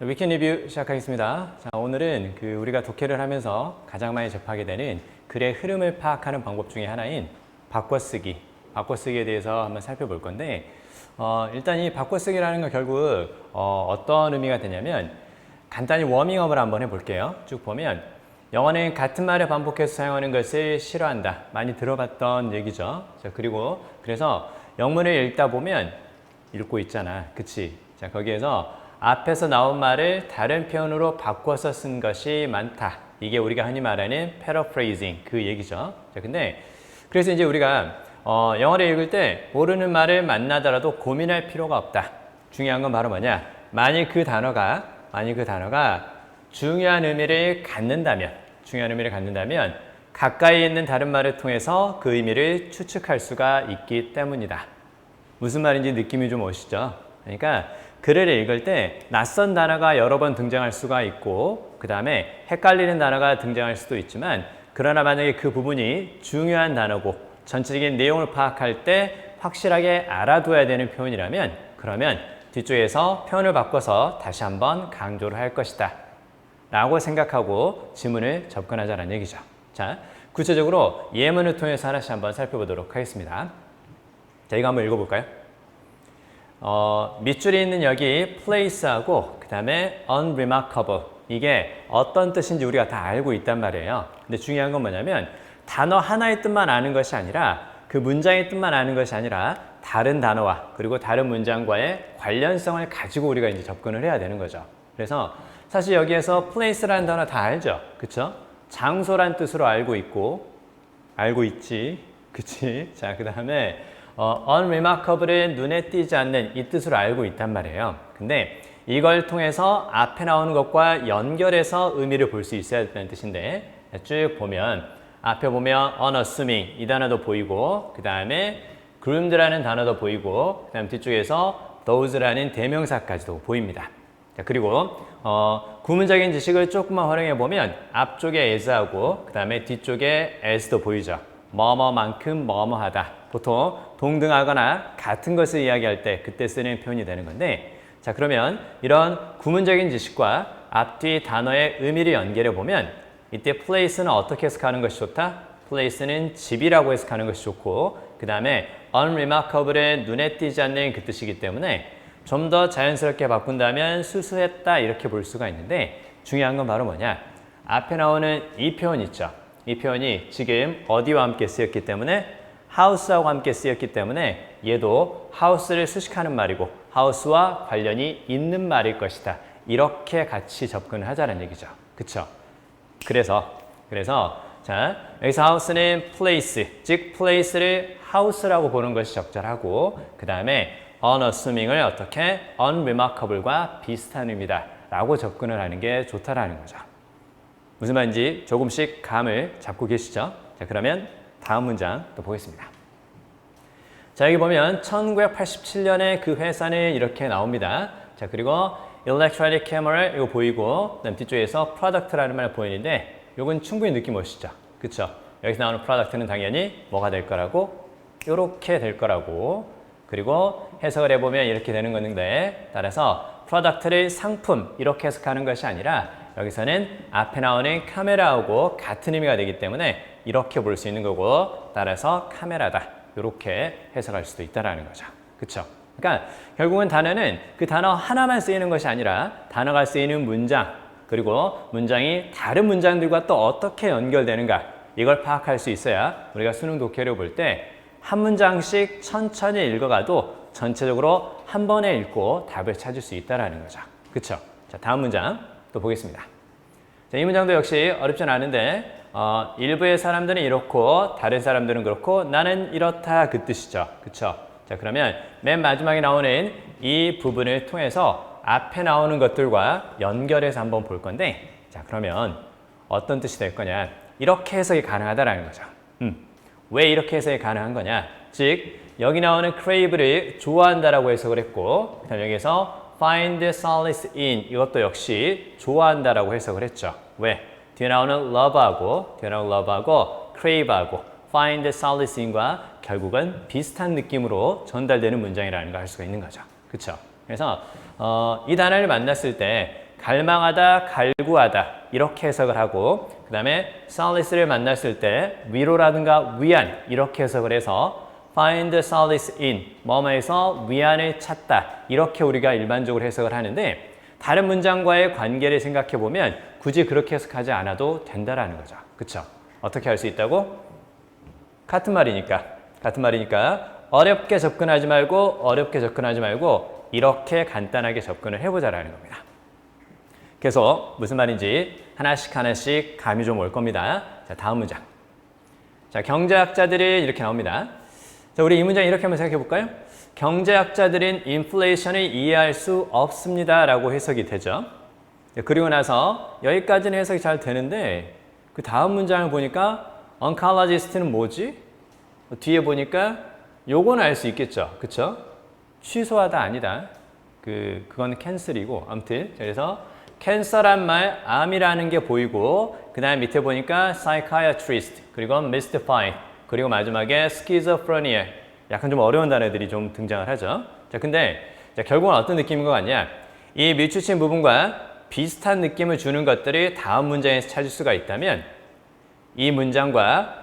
위켄 리뷰 시작하겠습니다. 자, 오늘은 우리가 독해를 하면서 가장 많이 접하게 되는 글의 흐름을 파악하는 방법 중에 하나인 바꿔쓰기에 대해서 한번 살펴볼 건데, 일단 이 바꿔쓰기라는 건 결국 어떤 의미가 되냐면 간단히 워밍업을 한번 해볼게요. 쭉 보면 영어는 같은 말을 반복해서 사용하는 것을 싫어한다. 많이 들어봤던 얘기죠. 자, 그래서 영문을 읽다 보면 읽고 있잖아. 그치? 자, 거기에서 앞에서 나온 말을 다른 표현으로 바꿔서 쓴 것이 많다. 이게 우리가 흔히 말하는 paraphrasing 그 얘기죠. 자, 그래서 이제 우리가 영어를 읽을 때 모르는 말을 만나더라도 고민할 필요가 없다. 중요한 건 바로 뭐냐? 만일 그 단어가 중요한 의미를 갖는다면 가까이 있는 다른 말을 통해서 그 의미를 추측할 수가 있기 때문이다. 무슨 말인지 느낌이 좀 오시죠? 그러니까 글을 읽을 때 낯선 단어가 여러 번 등장할 수가 있고 그 다음에 헷갈리는 단어가 등장할 수도 있지만, 그러나 만약에 그 부분이 중요한 단어고 전체적인 내용을 파악할 때 확실하게 알아둬야 되는 표현이라면, 그러면 뒤쪽에서 표현을 바꿔서 다시 한번 강조를 할 것이다 라고 생각하고 지문을 접근하자는 얘기죠. 자, 구체적으로 예문을 통해서 하나씩 한번 살펴보도록 하겠습니다. 자, 이거 한번 읽어볼까요? 밑줄이 있는 여기 place하고 그 다음에 unremarkable, 이게 어떤 뜻인지 우리가 다 알고 있단 말이에요. 근데 중요한 건 뭐냐면 단어 하나의 뜻만 아는 것이 아니라, 그 문장의 뜻만 아는 것이 아니라 다른 단어와 그리고 다른 문장과의 관련성을 가지고 우리가 이제 접근을 해야 되는 거죠. 그래서 사실 여기에서 place라는 단어 다 알죠? 그쵸? 장소란 뜻으로 알고 있지. 그치? 자, 그 다음에 unremarkable은 눈에 띄지 않는 이 뜻으로 알고 있단 말이에요. 근데 이걸 통해서 앞에 나오는 것과 연결해서 의미를 볼 수 있어야 된다는 뜻인데, 쭉 보면 앞에 보면 unassuming 이 단어도 보이고, 그 다음에 groomed라는 단어도 보이고, 그 다음 뒤쪽에서 those라는 대명사까지도 보입니다. 자, 그리고 구문적인 지식을 조금만 활용해 보면 앞쪽에 as하고 그 다음에 뒤쪽에 as도 보이죠. 뭐뭐만큼 뭐뭐하다. 보통 동등하거나 같은 것을 이야기할 때 그때 쓰는 표현이 되는 건데, 자, 그러면 이런 구문적인 지식과 앞뒤 단어의 의미를 연결해 보면 이때 place는 어떻게 해석하는 것이 좋다? place는 집이라고 해석하는 것이 좋고, 그 다음에 unremarkable은 눈에 띄지 않는 그 뜻이기 때문에 좀 더 자연스럽게 바꾼다면 수수했다 이렇게 볼 수가 있는데, 중요한 건 바로 뭐냐? 앞에 나오는 이 표현 있죠? 이 표현이 지금 어디와 함께 쓰였기 때문에? house하고 함께 쓰였기 때문에 얘도 house를 수식하는 말이고 house와 관련이 있는 말일 것이다. 이렇게 같이 접근을 하자는 얘기죠. 그쵸? 그래서 자, 여기서 house는 place, 즉 place를 house라고 보는 것이 적절하고, 그 다음에 unassuming을 어떻게? unremarkable과 비슷한 의미다 라고 접근을 하는 게 좋다라는 거죠. 무슨 말인지 조금씩 감을 잡고 계시죠? 자, 그러면 다음 문장 또 보겠습니다. 자, 여기 보면 1987년에 그 회사는 이렇게 나옵니다. 자, 그리고 electronic camera 이거 보이고, 그다음 뒤쪽에서 product라는 말 보이는데, 이건 충분히 느낌 오시죠? 그쵸? 여기서 나오는 product는 당연히 뭐가 될 거라고? 이렇게 될 거라고. 그리고 해석을 해보면 이렇게 되는 건데, 따라서 product를 상품 이렇게 해석하는 것이 아니라 여기서는 앞에 나오는 카메라하고 같은 의미가 되기 때문에 이렇게 볼 수 있는 거고, 따라서 카메라다 이렇게 해석할 수도 있다라는 거죠. 그쵸? 그러니까 결국은 단어는 그 단어 하나만 쓰이는 것이 아니라 단어가 쓰이는 문장, 그리고 문장이 다른 문장들과 또 어떻게 연결되는가, 이걸 파악할 수 있어야 우리가 수능 독해를 볼 때 한 문장씩 천천히 읽어가도 전체적으로 한 번에 읽고 답을 찾을 수 있다는 거죠. 그쵸? 자, 다음 문장 또 보겠습니다. 자, 이 문장도 역시 어렵진 않은데, 일부의 사람들은 이렇고 다른 사람들은 그렇고 나는 이렇다 그 뜻이죠. 그쵸? 자, 그러면 맨 마지막에 나오는 이 부분을 통해서 앞에 나오는 것들과 연결해서 한번 볼 건데, 자, 그러면 어떤 뜻이 될 거냐? 이렇게 해석이 가능하다라는 거죠. 왜 이렇게 해석이 가능한 거냐? 즉, 여기 나오는 crave를 좋아한다라고 해석을 했고, 그 다음 여기서 find solace in 이것도 역시 좋아한다라고 해석을 했죠. 왜? 뒤에 나오는 love하고 crave하고 find solace in과 결국은 비슷한 느낌으로 전달되는 문장이라는 걸 알 수가 있는 거죠. 그쵸? 그래서 이 단어를 만났을 때 갈망하다, 갈구하다 이렇게 해석을 하고 그 다음에 solace를 만났을 때 위로라든가 위안 이렇게 해석을 해서 find solace in 뭐뭐에서 위안을 찾다 이렇게 우리가 일반적으로 해석을 하는데 다른 문장과의 관계를 생각해 보면 굳이 그렇게 해석하지 않아도 된다라는 거죠. 그쵸? 어떻게 할 수 있다고? 같은 말이니까 어렵게 접근하지 말고 이렇게 간단하게 접근을 해보자라는 겁니다. 그래서 무슨 말인지 하나씩 감이 좀 올 겁니다. 자, 다음 문장. 자, 경제학자들이 이렇게 나옵니다. 자, 우리 이 문장 이렇게 한번 생각해 볼까요? 경제학자들은 인플레이션을 이해할 수 없습니다 라고 해석이 되죠. 그리고 나서 여기까지는 해석이 잘 되는데 그 다음 문장을 보니까 oncologist는 뭐지? 뒤에 보니까 요건 알 수 있겠죠. 그쵸? 취소하다 아니다. 그건 캔슬이고 아무튼 그래서 캔서란 말, 암이라는 게 보이고 그 다음에 밑에 보니까 psychiatrist 그리고 mystifying 그리고 마지막에 schizophrenia 약간 좀 어려운 단어들이 좀 등장을 하죠. 자, 근데 결국은 어떤 느낌인 것 같냐? 이 밀추친 부분과 비슷한 느낌을 주는 것들을 다음 문장에서 찾을 수가 있다면 이 문장과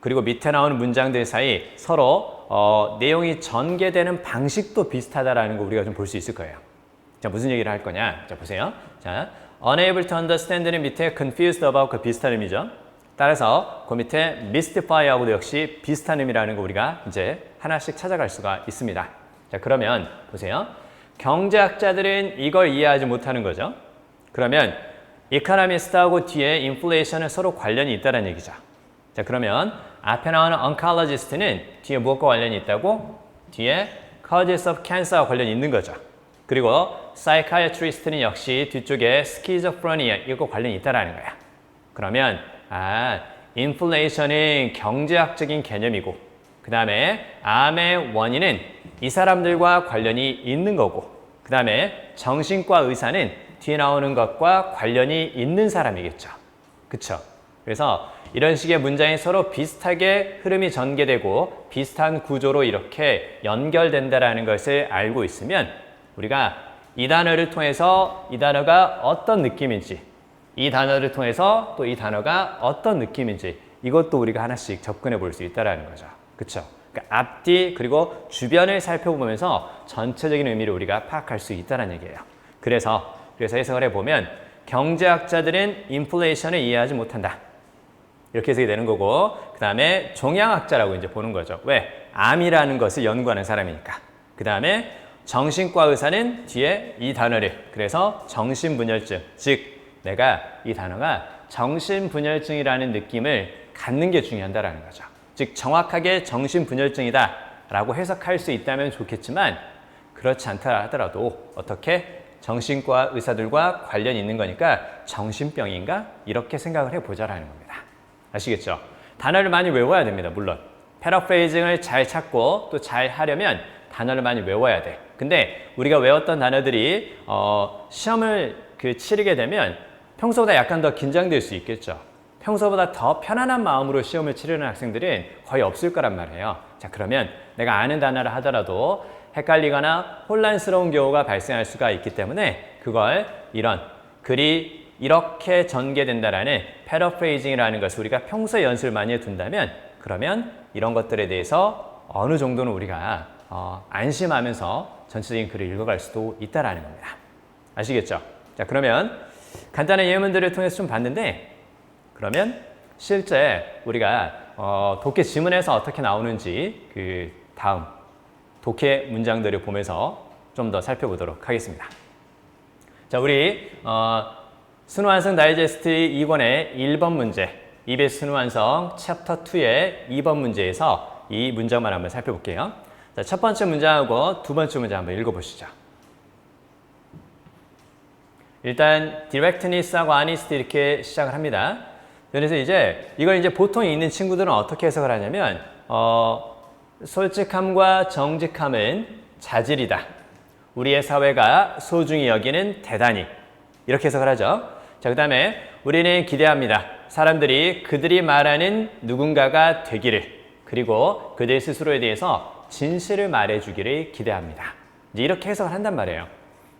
그리고 밑에 나오는 문장들 사이 서로 내용이 전개되는 방식도 비슷하다라는 거 우리가 좀 볼 수 있을 거예요. 자, 무슨 얘기를 할 거냐? 자, 보세요. 자, unable to understand는 밑에 confused about 그 비슷한 의미죠. 따라서 그 밑에 mystify하고도 역시 비슷한 의미라는 거 우리가 이제 하나씩 찾아갈 수가 있습니다. 자, 그러면 보세요. 경제학자들은 이걸 이해하지 못하는 거죠. 그러면 economist하고 뒤에 inflation은 서로 관련이 있다는 얘기죠. 자, 그러면 앞에 나오는 oncologist는 뒤에 무엇과 관련이 있다고? 뒤에 causes of cancer와 관련이 있는 거죠. 그리고 psychiatrist는 역시 뒤쪽에 schizophrenia 이거 관련이 있다라는 거야. 그러면 inflation은 경제학적인 개념이고 그 다음에 암의 원인은 이 사람들과 관련이 있는 거고 그 다음에 정신과 의사는 뒤에 나오는 것과 관련이 있는 사람이겠죠. 그쵸? 그래서 이런 식의 문장이 서로 비슷하게 흐름이 전개되고 비슷한 구조로 이렇게 연결된다라는 것을 알고 있으면 우리가 이 단어를 통해서 이 단어가 어떤 느낌인지 이 단어를 통해서 또 이 단어가 어떤 느낌인지 이것도 우리가 하나씩 접근해 볼 수 있다는 거죠. 그쵸? 그러니까 앞뒤 그리고 주변을 살펴보면서 전체적인 의미를 우리가 파악할 수 있다는 얘기예요. 그래서 해석을 해보면 경제학자들은 인플레이션을 이해하지 못한다. 이렇게 해석이 되는 거고 그 다음에 종양학자라고 이제 보는 거죠. 왜? 암이라는 것을 연구하는 사람이니까. 그 다음에 정신과 의사는 뒤에 이 단어를 그래서 정신분열증 즉 내가 이 단어가 정신분열증이라는 느낌을 갖는 게 중요하다는 거죠. 즉 정확하게 정신분열증이다 라고 해석할 수 있다면 좋겠지만 그렇지 않다 하더라도 어떻게 정신과 의사들과 관련이 있는 거니까 정신병인가? 이렇게 생각을 해보자라는 겁니다. 아시겠죠? 단어를 많이 외워야 됩니다. 물론 패러프레이징을 잘 찾고 또 잘 하려면 단어를 많이 외워야 돼. 근데 우리가 외웠던 단어들이 시험을 치르게 되면 평소보다 약간 더 긴장될 수 있겠죠. 평소보다 더 편안한 마음으로 시험을 치르는 학생들은 거의 없을 거란 말이에요. 자, 그러면 내가 아는 단어를 하더라도 헷갈리거나 혼란스러운 경우가 발생할 수가 있기 때문에 그걸 이런 글이 이렇게 전개된다라는 패러프레이징이라는 것을 우리가 평소에 연습을 많이 해둔다면 그러면 이런 것들에 대해서 어느 정도는 우리가 안심하면서 전체적인 글을 읽어갈 수도 있다라는 겁니다. 아시겠죠? 자, 그러면 간단한 예문들을 통해서 좀 봤는데 그러면 실제 우리가 독해 지문에서 어떻게 나오는지 그 다음 독해 문장들을 보면서 좀 더 살펴보도록 하겠습니다. 자, 우리 순환성 다이제스트 2권의 1번 문제 EBS 순환성 챕터 2의 2번 문제에서 이 문장만 한번 살펴볼게요. 자, 첫 번째 문장하고 두 번째 문장 한번 읽어보시죠. 일단 directness하고 honest 이렇게 시작을 합니다. 그래서 이걸 이제 보통 있는 친구들은 어떻게 해석을 하냐면 솔직함과 정직함은 자질이다. 우리의 사회가 소중히 여기는 대단히 이렇게 해석을 하죠. 자, 그 다음에 우리는 기대합니다. 사람들이 그들이 말하는 누군가가 되기를 그리고 그들 스스로에 대해서 진실을 말해주기를 기대합니다. 이제 이렇게 해석을 한단 말이에요.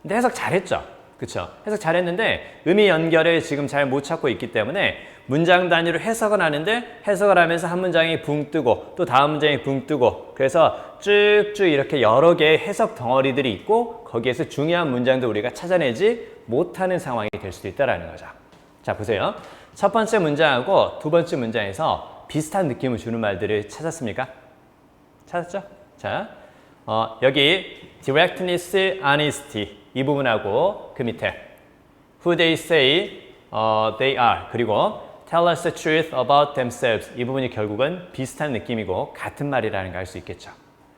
근데 해석 잘했죠. 그쵸? 해석 잘했는데 의미 연결을 지금 잘 못 찾고 있기 때문에 문장 단위로 해석을 하는데 해석을 하면서 한 문장이 붕 뜨고 또 다음 문장이 붕 뜨고 그래서 쭉쭉 이렇게 여러 개의 해석 덩어리들이 있고 거기에서 중요한 문장도 우리가 찾아내지 못하는 상황이 될 수도 있다는 거죠. 자, 보세요. 첫 번째 문장하고 두 번째 문장에서 비슷한 느낌을 주는 말들을 찾았습니까? 찾았죠? 자, 여기 directness, honesty 이 부분하고 그 밑에 who they say they are 그리고 tell us the truth about themselves 이 부분이 결국은 비슷한 느낌이고 같은 말이라는 걸 알 수 있겠죠.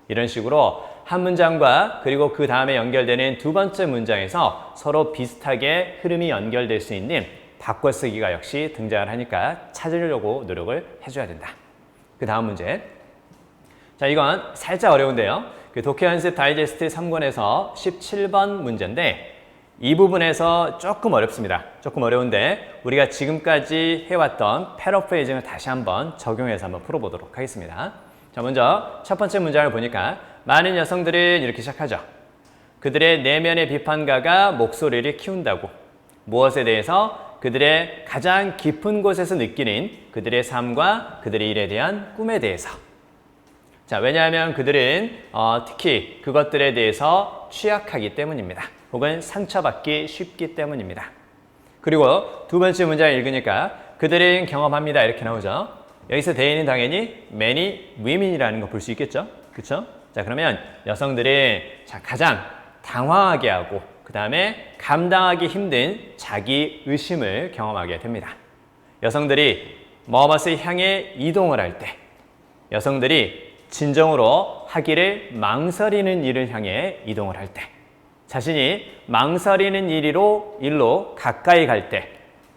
이런 식으로 한 문장과 그리고 그 다음에 연결되는 두 번째 문장에서 서로 비슷하게 흐름이 연결될 수 있는 바꿔쓰기가 역시 등장을 하니까 찾으려고 노력을 해줘야 된다. 그 다음 문제. 자, 이건 살짝 어려운데요. 그 독해연습 다이제스트 3권에서 17번 문제인데 이 부분에서 조금 어렵습니다. 조금 어려운데 우리가 지금까지 해왔던 패러프레이징을 다시 한번 적용해서 한번 풀어보도록 하겠습니다. 자, 먼저 첫 번째 문장을 보니까 많은 여성들은 이렇게 시작하죠. 그들의 내면의 비판가가 목소리를 키운다고. 무엇에 대해서? 그들의 가장 깊은 곳에서 느끼는 그들의 삶과 그들의 일에 대한 꿈에 대해서. 자, 왜냐하면 그들은 특히 그것들에 대해서 취약하기 때문입니다. 혹은 상처받기 쉽기 때문입니다. 그리고 두 번째 문장을 읽으니까 그들은 경험합니다. 이렇게 나오죠. 여기서 대인은 당연히 many women이라는 거 볼 수 있겠죠. 그렇죠? 자, 그러면 여성들은 가장 당황하게 하고 그 다음에 감당하기 힘든 자기 의심을 경험하게 됩니다. 여성들이 무엇을 향해 이동을 할 때 여성들이 진정으로 하기를 망설이는 일을 향해 이동을 할 때 자신이 망설이는 일로 가까이 갈 때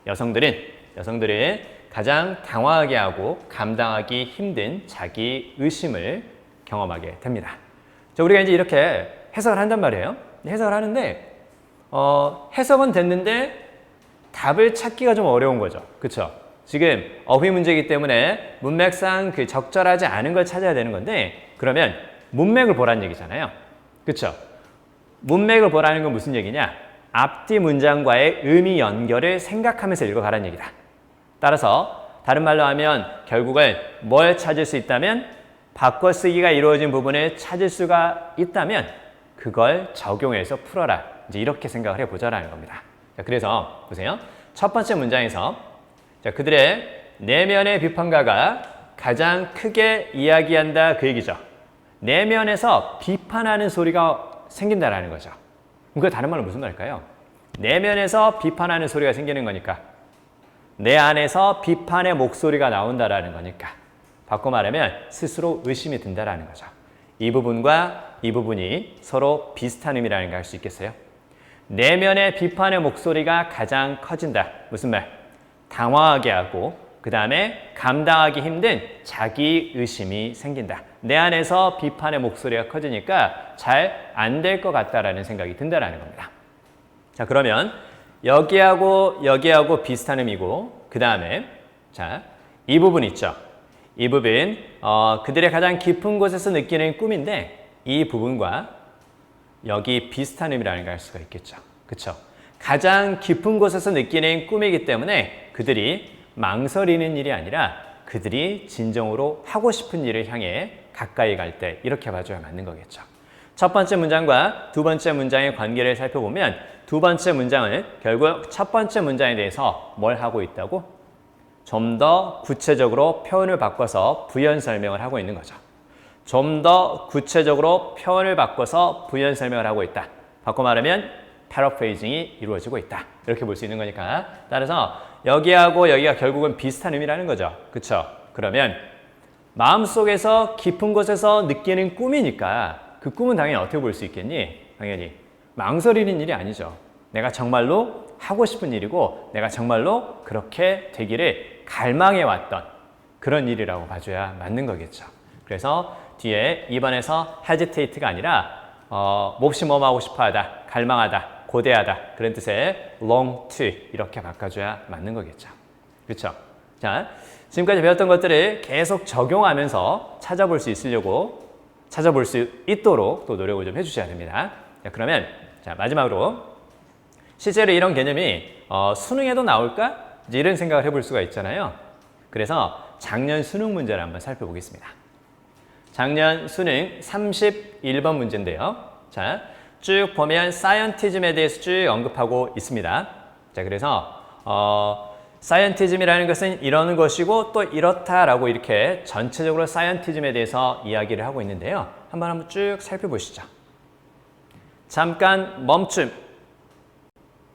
여성들은 가장 당황하게 하고 감당하기 힘든 자기 의심을 경험하게 됩니다. 자, 우리가 이제 이렇게 해석을 한단 말이에요. 해석을 하는데 해석은 됐는데 답을 찾기가 좀 어려운 거죠. 그렇죠? 지금 어휘 문제이기 때문에 문맥상 그 적절하지 않은 걸 찾아야 되는 건데 그러면 문맥을 보라는 얘기잖아요. 그렇죠? 문맥을 보라는 건 무슨 얘기냐? 앞뒤 문장과의 의미 연결을 생각하면서 읽어가라는 얘기다. 따라서 다른 말로 하면 결국은 뭘 찾을 수 있다면 바꿔쓰기가 이루어진 부분을 찾을 수가 있다면 그걸 적용해서 풀어라. 이제 이렇게 생각을 해보자라는 겁니다. 자, 그래서 보세요. 첫 번째 문장에서 그들의 내면의 비판가가 가장 크게 이야기한다 그 얘기죠. 내면에서 비판하는 소리가 생긴다라는 거죠. 그럼 그 다른 말로 무슨 말일까요? 내면에서 비판하는 소리가 생기는 거니까 내 안에서 비판의 목소리가 나온다라는 거니까 바꿔 말하면 스스로 의심이 든다라는 거죠. 이 부분과 이 부분이 서로 비슷한 의미라는 걸 알 수 있겠어요? 내면의 비판의 목소리가 가장 커진다. 무슨 말? 당황하게 하고 그 다음에 감당하기 힘든 자기 의심이 생긴다. 내 안에서 비판의 목소리가 커지니까 잘 안 될 것 같다라는 생각이 든다라는 겁니다. 자, 그러면 여기하고 비슷한 의미고 그 다음에 자, 이 부분 있죠. 이 부분 그들의 가장 깊은 곳에서 느끼는 꿈인데 이 부분과 여기 비슷한 의미라는 걸 알 수가 있겠죠. 그렇죠? 가장 깊은 곳에서 느끼는 꿈이기 때문에 그들이 망설이는 일이 아니라 그들이 진정으로 하고 싶은 일을 향해 가까이 갈 때 이렇게 봐줘야 맞는 거겠죠. 첫 번째 문장과 두 번째 문장의 관계를 살펴보면 두 번째 문장은 결국 첫 번째 문장에 대해서 뭘 하고 있다고? 좀 더 구체적으로 표현을 바꿔서 부연 설명을 하고 있는 거죠. 좀 더 구체적으로 표현을 바꿔서 부연 설명을 하고 있다. 바꿔 말하면 패러프레이징이 이루어지고 있다. 이렇게 볼 수 있는 거니까. 따라서 여기하고 여기가 결국은 비슷한 의미라는 거죠. 그렇죠? 그러면 마음속에서 깊은 곳에서 느끼는 꿈이니까 그 꿈은 당연히 어떻게 볼 수 있겠니? 당연히 망설이는 일이 아니죠. 내가 정말로 하고 싶은 일이고 내가 정말로 그렇게 되기를 갈망해왔던 그런 일이라고 봐줘야 맞는 거겠죠. 그래서 뒤에 2번에서 hesitate가 아니라 몹시 뭐하고 싶어하다, 갈망하다, 고대하다 그런 뜻의 long to 이렇게 바꿔줘야 맞는 거겠죠. 그렇죠? 자, 지금까지 배웠던 것들을 계속 적용하면서 찾아볼 수 있도록 또 노력을 좀 해주셔야 됩니다. 자, 그러면 자, 마지막으로 실제로 이런 개념이 수능에도 나올까? 이제 이런 생각을 해볼 수가 있잖아요. 그래서 작년 수능 문제를 한번 살펴보겠습니다. 작년 수능 31번 문제인데요. 자, 쭉 보면 사이언티즘에 대해서 쭉 언급하고 있습니다. 자, 그래서 사이언티즘이라는 것은 이러는 것이고 또 이렇다라고 이렇게 전체적으로 사이언티즘에 대해서 이야기를 하고 있는데요. 한번 쭉 살펴보시죠. 잠깐 멈춤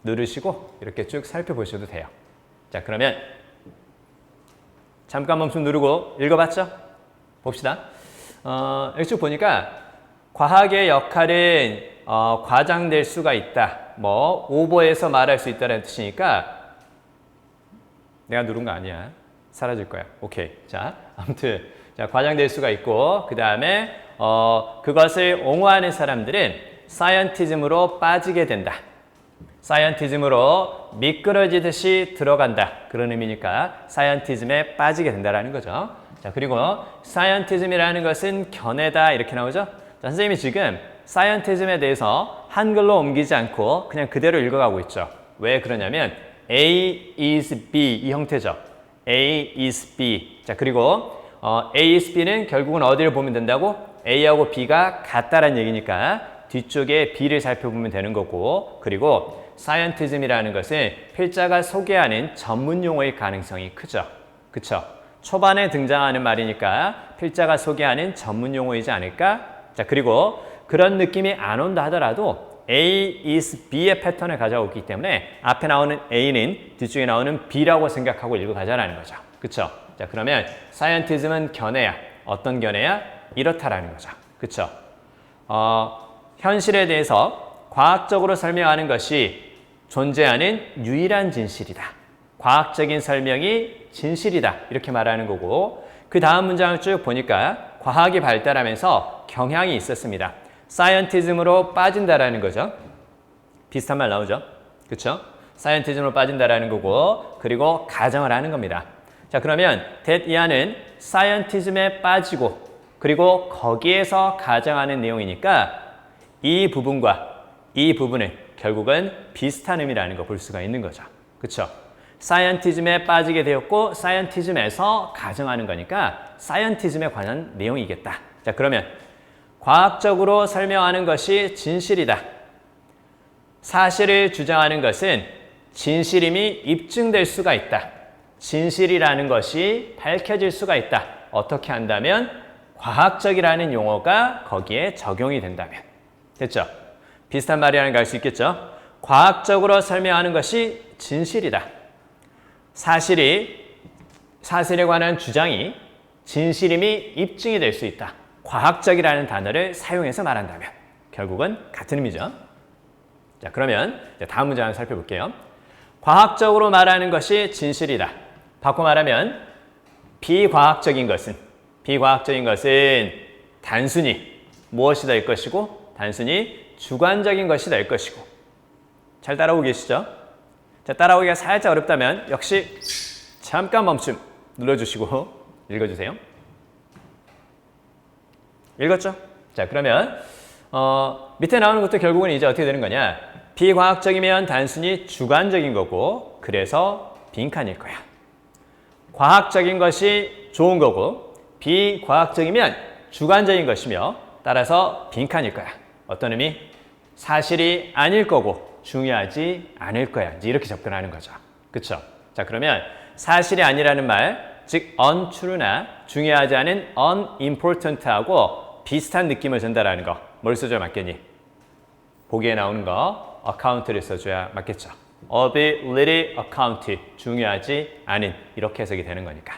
누르시고 이렇게 쭉 살펴보셔도 돼요. 자, 그러면 잠깐 멈춤 누르고 읽어봤죠? 봅시다. 여기 쭉 보니까 과학의 역할은 과장될 수가 있다. 뭐 오버해서 말할 수 있다는 뜻이니까 내가 누른 거 아니야. 사라질 거야. 오케이. 자, 아무튼 자, 과장될 수가 있고 그 다음에 그것을 옹호하는 사람들은 사이언티즘으로 빠지게 된다. 사이언티즘으로 미끄러지듯이 들어간다. 그런 의미니까 사이언티즘에 빠지게 된다라는 거죠. 자, 그리고 사이언티즘이라는 것은 견해다 이렇게 나오죠. 자, 선생님이 지금 사이언티즘에 대해서 한글로 옮기지 않고 그냥 그대로 읽어가고 있죠. 왜 그러냐면 A is B 이 형태죠. A is B. 자, 그리고 A is B는 결국은 어디를 보면 된다고? A하고 B가 같다라는 얘기니까 뒤쪽에 B를 살펴보면 되는 거고, 그리고 사이언티즘이라는 것은 필자가 소개하는 전문 용어의 가능성이 크죠. 그쵸? 초반에 등장하는 말이니까 필자가 소개하는 전문 용어이지 않을까? 자, 그리고 그런 느낌이 안 온다 하더라도 A is B의 패턴을 가져오기 때문에 앞에 나오는 A는 뒤쪽에 나오는 B라고 생각하고 읽어가자라는 거죠. 그쵸? 자, 그러면 사이언티즘은 견해야. 어떤 견해야? 이렇다라는 거죠. 그쵸? 현실에 대해서 과학적으로 설명하는 것이 존재하는 유일한 진실이다. 과학적인 설명이 진실이다. 이렇게 말하는 거고, 그 다음 문장을 쭉 보니까 과학이 발달하면서 경향이 있었습니다. 사이언티즘으로 빠진다라는 거죠. 비슷한 말 나오죠. 그렇죠? 사이언티즘으로 빠진다라는 거고, 그리고 가정을 하는 겁니다. 자, 그러면 that 이하는 사이언티즘에 빠지고 그리고 거기에서 가정하는 내용이니까 이 부분과 이 부분은 결국은 비슷한 의미라는 거 볼 수가 있는 거죠. 그렇죠? 사이언티즘에 빠지게 되었고 사이언티즘에서 가정하는 거니까 사이언티즘에 관한 내용이겠다. 자, 그러면 과학적으로 설명하는 것이 진실이다. 사실을 주장하는 것은 진실임이 입증될 수가 있다. 진실이라는 것이 밝혀질 수가 있다. 어떻게 한다면 과학적이라는 용어가 거기에 적용이 된다면. 됐죠? 비슷한 말이라는 거 알 수 있겠죠? 과학적으로 설명하는 것이 진실이다. 사실에 관한 주장이 진실임이 입증이 될 수 있다. 과학적이라는 단어를 사용해서 말한다면 결국은 같은 의미죠. 자, 그러면 다음 문장을 살펴볼게요. 과학적으로 말하는 것이 진실이다. 바꿔 말하면 비과학적인 것은 단순히 무엇이 될 것이고 단순히 주관적인 것이 될 것이고. 잘 따라오고 계시죠? 자, 따라오기가 살짝 어렵다면 역시 잠깐 멈춤 눌러주시고 읽어주세요. 읽었죠? 자, 그러면 밑에 나오는 것도 결국은 이제 어떻게 되는 거냐? 비과학적이면 단순히 주관적인 거고 그래서 빈칸일 거야. 과학적인 것이 좋은 거고 비과학적이면 주관적인 것이며 따라서 빈칸일 거야. 어떤 의미? 사실이 아닐 거고 중요하지 않을 거야. 이제 이렇게 접근하는 거죠. 그쵸? 자, 그러면 사실이 아니라는 말, 즉 untrue나 중요하지 않은 unimportant하고 비슷한 느낌을 전달하는 거. 뭘 써줘야 맞겠니? 보기에 나오는 거 account를 써줘야 맞겠죠. of little account, 중요하지 않은, 이렇게 해석이 되는 거니까.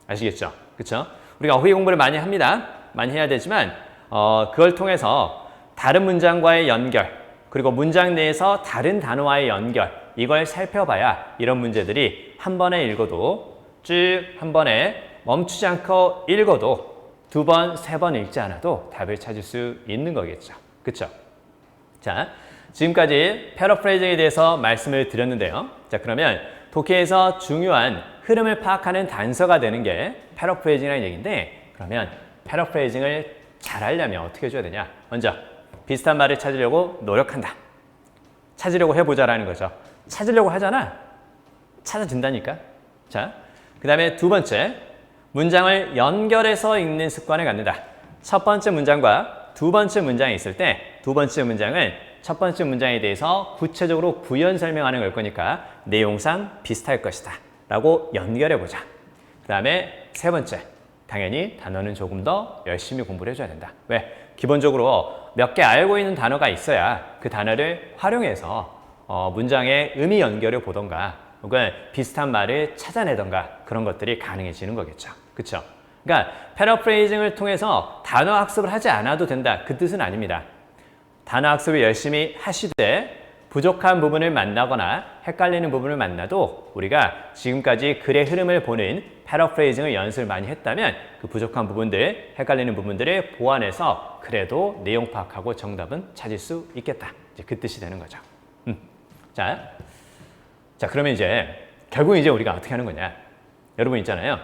아시겠죠? 그쵸? 우리가 어휘 공부를 많이 합니다. 많이 해야 되지만 그걸 통해서 다른 문장과의 연결, 그리고 문장 내에서 다른 단어와의 연결, 이걸 살펴봐야 이런 문제들이 한 번에 읽어도 쭉 한 번에 멈추지 않고 읽어도 두 번, 세 번 읽지 않아도 답을 찾을 수 있는 거겠죠. 그쵸? 자, 지금까지 패러프레이징에 대해서 말씀을 드렸는데요. 자, 그러면 독해에서 중요한 흐름을 파악하는 단서가 되는 게 패러프레이징이라는 얘기인데, 그러면 패러프레이징을 잘 하려면 어떻게 해줘야 되냐? 먼저 비슷한 말을 찾으려고 노력한다. 찾으려고 해보자라는 거죠. 찾으려고 하잖아. 찾아진다니까. 자, 그 다음에 두 번째, 문장을 연결해서 읽는 습관을 갖는다. 첫 번째 문장과 두 번째 문장이 있을 때 두 번째 문장은 첫 번째 문장에 대해서 구체적으로 부연 설명하는 걸 거니까 내용상 비슷할 것이다 라고 연결해보자. 그 다음에 세 번째, 당연히 단어는 조금 더 열심히 공부를 해줘야 된다. 왜? 기본적으로 몇 개 알고 있는 단어가 있어야 그 단어를 활용해서 문장의 의미 연결을 보던가 혹은 비슷한 말을 찾아내던가 그런 것들이 가능해지는 거겠죠. 그렇죠? 그러니까 패러프레이징을 통해서 단어 학습을 하지 않아도 된다. 그 뜻은 아닙니다. 단어 학습을 열심히 하시되 부족한 부분을 만나거나 헷갈리는 부분을 만나도 우리가 지금까지 글의 흐름을 보는 패러프레이징을 연습을 많이 했다면 그 부족한 부분들, 헷갈리는 부분들을 보완해서 그래도 내용 파악하고 정답은 찾을 수 있겠다. 이제 그 뜻이 되는 거죠. 자, 그러면 이제 결국 이제 우리가 어떻게 하는 거냐? 여러분 있잖아요.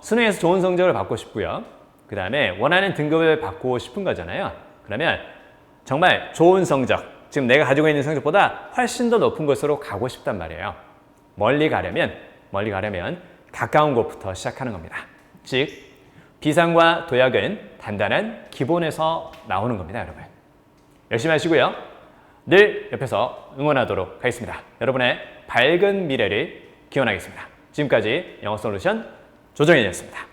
수능에서 좋은 성적을 받고 싶고요. 그 다음에 원하는 등급을 받고 싶은 거잖아요. 그러면 정말 좋은 성적, 지금 내가 가지고 있는 성적보다 훨씬 더 높은 곳으로 가고 싶단 말이에요. 멀리 가려면 가까운 곳부터 시작하는 겁니다. 즉, 비상과 도약은 단단한 기본에서 나오는 겁니다, 여러분. 열심히 하시고요. 늘 옆에서 응원하도록 하겠습니다. 여러분의 밝은 미래를 기원하겠습니다. 지금까지 영어솔루션 조정현이었습니다.